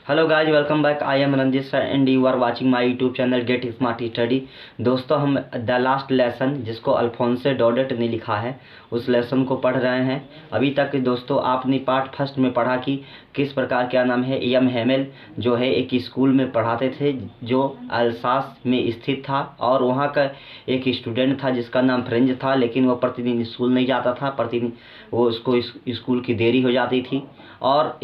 Hello guys, welcome back. I am Ranjit sir and you are watching my YouTube channel get smart study. दोस्तों, हम the last lesson जिसको अल्फोंसे डॉडेट ने लिखा है उस लेसन को पढ़ रहे हैं। अभी तक दोस्तों आपने पार्ट फर्स्ट में पढ़ा कि किस प्रकार क्या नाम है एम हेमेल जो है एक स्कूल में पढ़ाते थे जो अल्सास में स्थित था, और वहाँ का एक स्टूडेंट था जिसका नाम फ्रेंच था, लेकिन वो प्रतिदिन स्कूल नहीं जाता था। प्रतिदिन वो उसको स्कूल की देरी हो जाती थी और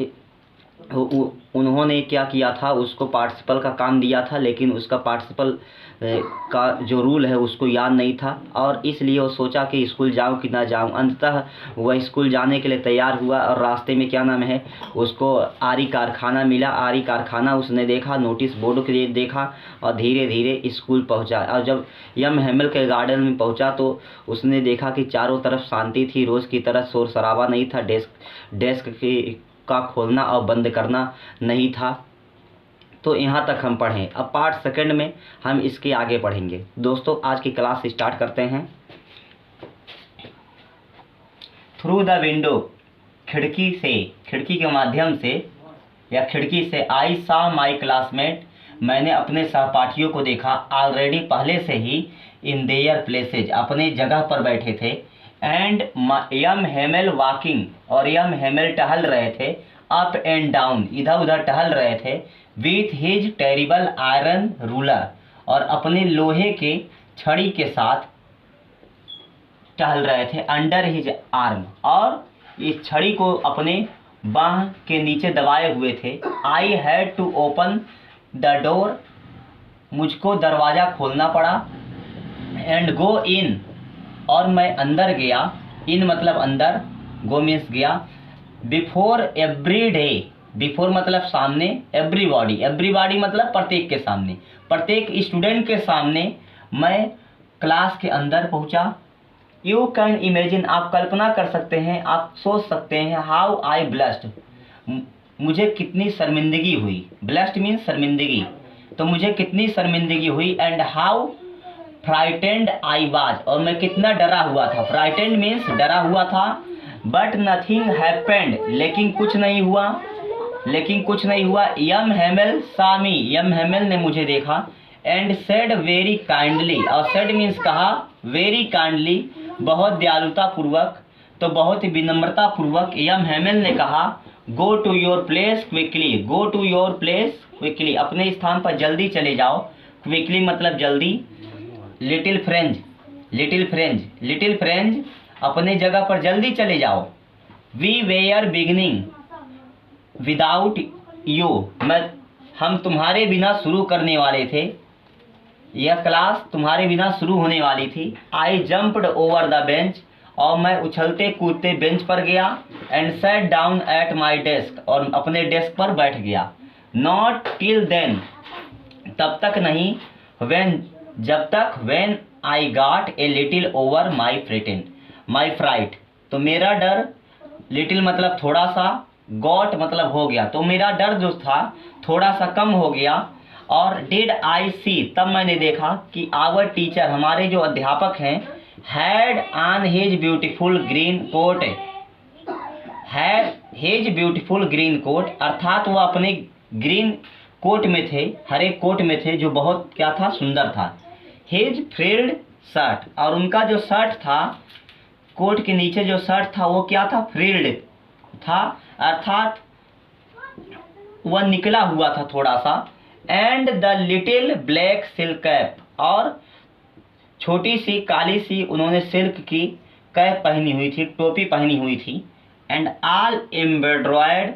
उन्होंने क्या किया था, उसको पार्टिसिपल का काम दिया था, लेकिन उसका पार्टिसिपल का जो रूल है उसको याद नहीं था और इसलिए वो सोचा कि स्कूल जाऊं कि ना जाऊं। अंततः वह स्कूल जाने के लिए तैयार हुआ और रास्ते में क्या नाम है उसको आरी कारखाना मिला। आरी कारखाना उसने देखा, नोटिस बोर्ड के देखा और धीरे धीरे स्कूल पहुंचा। और जब एम हेमेल के गार्डन में पहुंचा तो उसने देखा कि चारों तरफ शांति थी, रोज़ की तरह शोर शराबा नहीं था, डेस्क की का खोलना और बंद करना नहीं था। तो यहाँ तक हम पढ़ें। अब पार्ट सेकंड में हम इसके आगे पढ़ेंगे। दोस्तों, आज की क्लास स्टार्ट करते हैं। थ्रू द विंडो, खिड़की के माध्यम से या खिड़की से, आई सा माई क्लासमेट, मैंने अपने सहपाठियों को देखा, ऑलरेडी पहले से ही, इन देयर प्लेसेज, अपने जगह पर बैठे थे, एंड यम हेमेल वॉकिंग, और यम हेमेल टहल रहे थे, अप एंड डाउन, इधर उधर टहल रहे थे, with his terrible iron ruler, और अपने लोहे के छड़ी के साथ टहल रहे थे, अंडर हिज आर्म, और इस छड़ी को अपने बाह के नीचे दबाए हुए थे। I had to open the door, मुझको दरवाज़ा खोलना पड़ा, एंड गो इन, और मैं अंदर गया, इन मतलब अंदर, गो मीन्स गया, बिफोर एवरी डे, बिफोर मतलब सामने, एवरीबॉडी मतलब प्रत्येक के सामने, प्रत्येक स्टूडेंट के सामने मैं क्लास के अंदर पहुंचा। यू कैन इमेजिन, आप कल्पना कर सकते हैं, आप सोच सकते हैं, हाउ आई ब्लस्ड, मुझे कितनी शर्मिंदगी हुई। ब्लस्ड मीन्स शर्मिंदगी, तो मुझे कितनी शर्मिंदगी हुई। And how frightened I was, और मैं कितना डरा हुआ था। फ्राइटेंड मीन्स डरा हुआ था। बट नथिंग हैपेंड, लेकिन कुछ नहीं हुआ। यम हेमेल सामी, यम हेमेल ने मुझे देखा, एंड सेड वेरी काइंडली, और सेड मीन्स कहा, वेरी काइंडली बहुत दयालुता पूर्वक, तो बहुत ही विनम्रता पूर्वक यम हेमेल ने कहा, go to your place quickly, go to your place quickly, अपने स्थान पर जल्दी चले जाओ। क्विकली मतलब जल्दी। लिटिल फ्रेंज अपने जगह पर जल्दी चले जाओ। We were beginning without you, हम तुम्हारे बिना शुरू करने वाले थे, यह क्लास तुम्हारे बिना शुरू होने वाली थी। आई जंप्ड ओवर द बेंच, और मैं उछलते कूदते बेंच पर गया। And sat down at my desk, और अपने डेस्क पर बैठ गया। नॉट टिल देन, तब तक नहीं, जब तक, when I got a little over my fright, तो मेरा डर, लिटिल मतलब थोड़ा सा, गॉट मतलब हो गया, तो मेरा डर जो था थोड़ा सा कम हो गया। और डिड आई सी, तब मैंने देखा कि आवर टीचर, हमारे जो अध्यापक हैं, had on his beautiful green coat, अर्थात वो अपने ग्रीन कोट में थे, हरे कोट में थे, जो बहुत क्या था, सुंदर था। हिज फ्रिल्ड शर्ट, और उनका जो शर्ट था, कोट के नीचे जो शर्ट था वो क्या था, फ्रिल्ड था, अर्थात वह निकला हुआ था थोड़ा सा। And the little black silk cap, और छोटी सी काली सी उन्होंने सिल्क की कैप पहनी हुई थी, टोपी पहनी हुई थी। एंड ऑल एम्ब्रॉयड,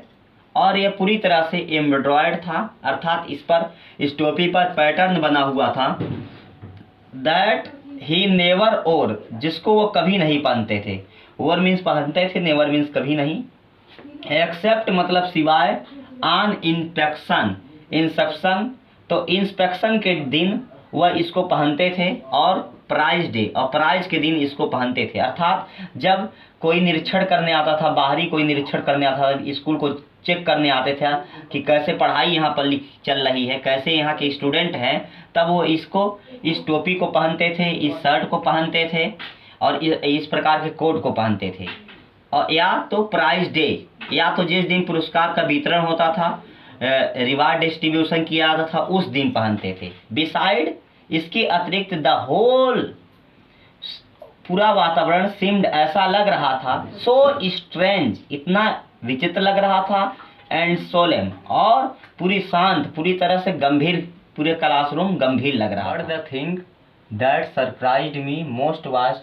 और यह पूरी तरह से एम्ब्रॉयड था, अर्थात इस टोपी पर पैटर्न बना हुआ था। दैट ही नेवर ओर, जिसको वो कभी नहीं पहनते थे। ओवर मीन्स पहनते थे, नेवर मीन्स कभी नहीं। एक्सेप्ट मतलब सिवाय, ऑन इंस्पेक्शन, तो इंस्पेक्शन के दिन वह इसको पहनते थे, और प्राइज डे, और प्राइज के दिन इसको पहनते थे। अर्थात जब कोई निरीक्षण करने आता था, बाहरी कोई निरीक्षण करने आता था, स्कूल को चेक करने आते थे कि कैसे पढ़ाई यहाँ पर चल रही है, कैसे यहाँ के स्टूडेंट हैं, तब वो इस टोपी को पहनते थे, इस शर्ट को पहनते थे, और इस प्रकार के कोट को पहनते थे। और या तो प्राइज डे, या तो जिस दिन पुरस्कार का वितरण होता था, रिवार्ड डिस्ट्रीब्यूशन किया जाता था उस दिन पहनते थे। बिसाइड, इसके अतिरिक्त, द होल, पूरा वातावरण, सीम्ड, ऐसा लग रहा था, सो स्ट्रेंज, इतना विचित्र लग रहा था, एंड सोलेम, और पूरी शांत, पूरी तरह से गंभीर, पूरे क्लासरूम गंभीर लग रहा था। The thing that surprised me most was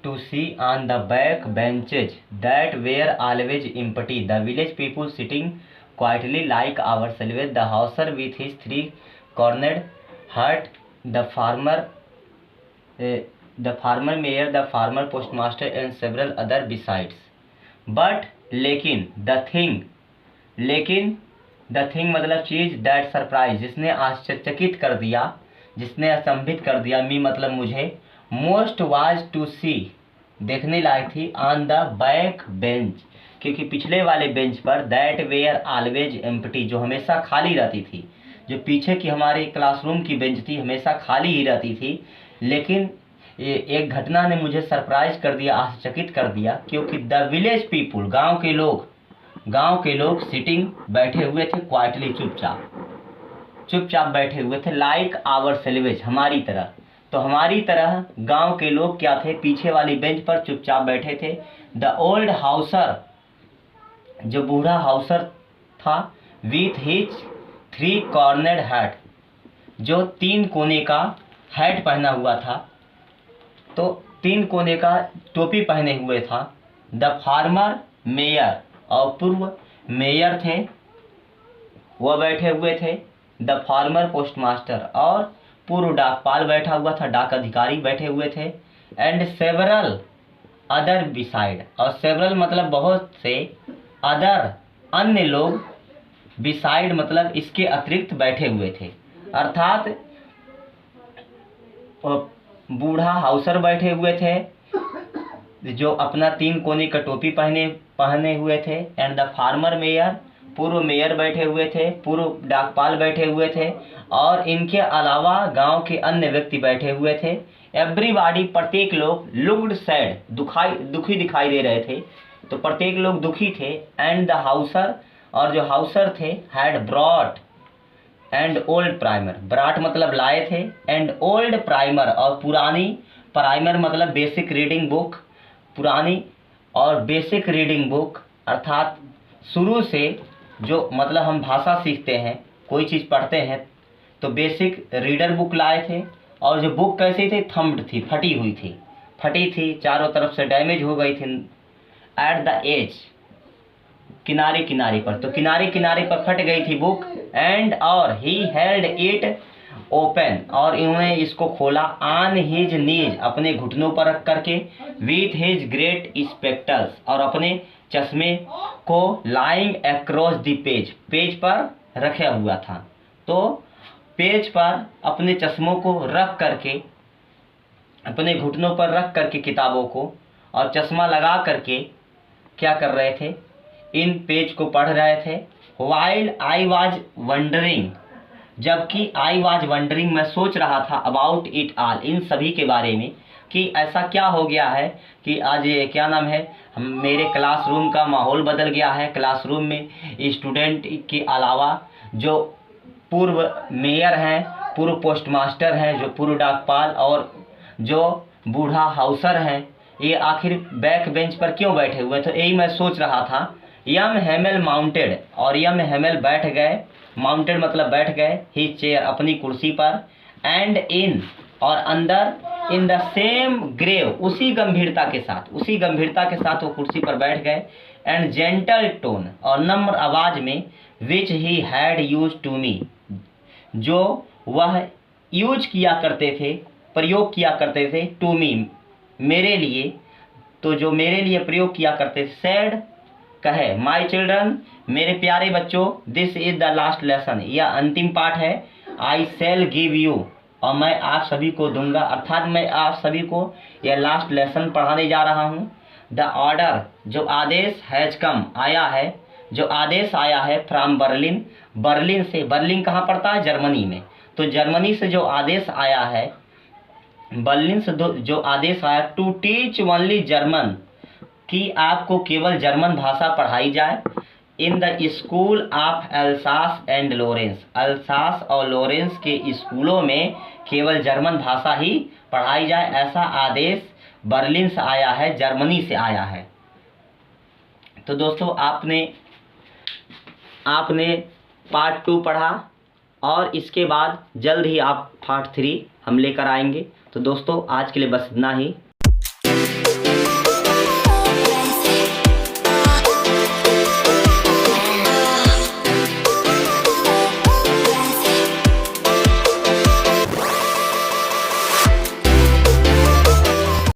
to see on the back benches that were always empty, the village people sitting quietly like ourselves, the houser with his three-cornered hut, the farmer mayor, the farmer postmaster, and several other besides. But लेकिन the thing मतलब चीज़, that surprise, जिसने आश्चर्यचकित कर दिया, जिसने अचंभित कर दिया, मी मतलब मुझे, मोस्ट वाज टू सी, देखने लायक थी, ऑन द बैक बेंच, क्योंकि पिछले वाले बेंच पर, दैट वेयर ऑलवेज एम्प्टी, जो हमेशा खाली रहती थी, जो पीछे की हमारे क्लासरूम की बेंच थी हमेशा खाली ही रहती थी। लेकिन एक घटना ने मुझे सरप्राइज कर दिया, आश्चर्यचकित कर दिया, क्योंकि द विलेज पीपुल, गांव के लोग सिटिंग, बैठे हुए थे, क्वाइटली, चुपचाप बैठे हुए थे, लाइक आवर सेल्वेज, हमारी तरह। तो हमारी तरह गांव के लोग क्या थे, पीछे वाली बेंच पर चुपचाप बैठे थे। द ओल्ड हाउसर, जो बूढ़ा हाउसर था, with his three cornered hat, जो 3 कोने का हैट पहना हुआ था, तो 3 कोने का टोपी पहने हुए था। द फार्मर मेयर, और पूर्व मेयर थे, वह बैठे हुए थे। द फार्मर पोस्टमास्टर, और पूर्व डाकपाल बैठा हुआ था, डाक अधिकारी बैठे हुए थे। एंड सेवरल अदर बिसाइड, और सेवरल मतलब बहुत से, अदर अन्य लोग, बिसाइड मतलब इसके अतिरिक्त बैठे हुए थे। अर्थात बूढ़ा हाउसर बैठे हुए थे, जो अपना 3 कोने का टोपी पहने हुए थे। एंड द फार्मर मेयर, पूर्व मेयर बैठे हुए थे, पूर्व डाकपाल बैठे हुए थे, और इनके अलावा गांव के अन्य व्यक्ति बैठे हुए थे। एवरीबॉडी, प्रत्येक लोग, लुक्ड सैड, दुखी दिखाई दे रहे थे, तो प्रत्येक लोग दुखी थे। एंड द हाउसर, और जो हाउसर थे, had brought and old primer, brought मतलब लाए थे, एंड ओल्ड प्राइमर, और पुरानी, प्राइमर मतलब बेसिक रीडिंग बुक, पुरानी और बेसिक रीडिंग बुक, अर्थात शुरू से जो मतलब हम भाषा सीखते हैं, कोई चीज़ पढ़ते हैं, तो बेसिक रीडर बुक लाए थे। और जो बुक कैसी थी, थम्ब्ड थी, फटी थी, चारों तरफ से डैमेज हो गई थी। एट द एज, किनारे पर, तो किनारे पर फट गई थी बुक। एंड, और ही हेल्ड इट ओपन, और इन्होंने इसको खोला, ऑन हिज नीज, अपने घुटनों पर रख करके, विथ हिज ग्रेट स्पेक्टल्स, और अपने चश्मे को, लाइंग अक्रॉस द पेज पर रखा हुआ था। तो पेज पर अपने चश्मों को रख करके, अपने घुटनों पर रख करके किताबों को, और चश्मा लगा करके क्या कर रहे थे, इन पेज को पढ़ रहे थे। वाइल आई वाज वंडरिंग, जबकि आई वाज वंडरिंग, मैं सोच रहा था, अबाउट इट ऑल, इन सभी के बारे में, कि ऐसा क्या हो गया है कि आज ये क्या नाम है, मेरे क्लासरूम का माहौल बदल गया है। क्लासरूम में स्टूडेंट के अलावा जो पूर्व मेयर हैं, पूर्व पोस्टमास्टर हैं, जो पूर्व डाकपाल, और जो बूढ़ा हाउसर हैं, ये आखिर बैक बेंच पर क्यों बैठे हुए? तो यही मैं सोच रहा था। यम हेमल माउंटेड, और यम हेमल बैठ गए, माउंटेड मतलब बैठ गए, ही चेयर, अपनी कुर्सी पर, एंड इन, और अंदर, इन द सेम ग्रेव, उसी गंभीरता के साथ वो कुर्सी पर बैठ गए। एंड जेंटल टोन, और नम्र आवाज में, which he had used to me, जो वह यूज किया करते थे, प्रयोग किया करते थे, टू मी, मेरे लिए, तो जो मेरे लिए प्रयोग किया करते थे, सैड, कहे, माई चिल्ड्रन, मेरे प्यारे बच्चों, this is the last lesson, यह अंतिम पाठ है। आई शैल गिव यू, और मैं आप सभी को दूंगा, अर्थात मैं आप सभी को यह लास्ट लेसन पढ़ाने जा रहा हूँ। द ऑर्डर, जो आदेश, हैज कम, आया है, जो आदेश आया है, फ्रॉम बर्लिन, बर्लिन से, बर्लिन कहाँ पड़ता है? जर्मनी में। तो जर्मनी से जो आदेश आया है, बर्लिन से जो आदेश आया, टू टीच ओनली जर्मन, कि आपको केवल जर्मन भाषा पढ़ाई जाए। In the school of Alsace and Lorentz, Alsace और लोरेंस के स्कूलों में केवल जर्मन भाषा ही पढ़ाई जाए, ऐसा आदेश बर्लिन से आया है, जर्मनी से आया है। तो दोस्तों आपने पार्ट 2 पढ़ा और इसके बाद जल्द ही आप पार्ट 3 हम लेकर आएंगे। तो दोस्तों आज के लिए बस इतना ही।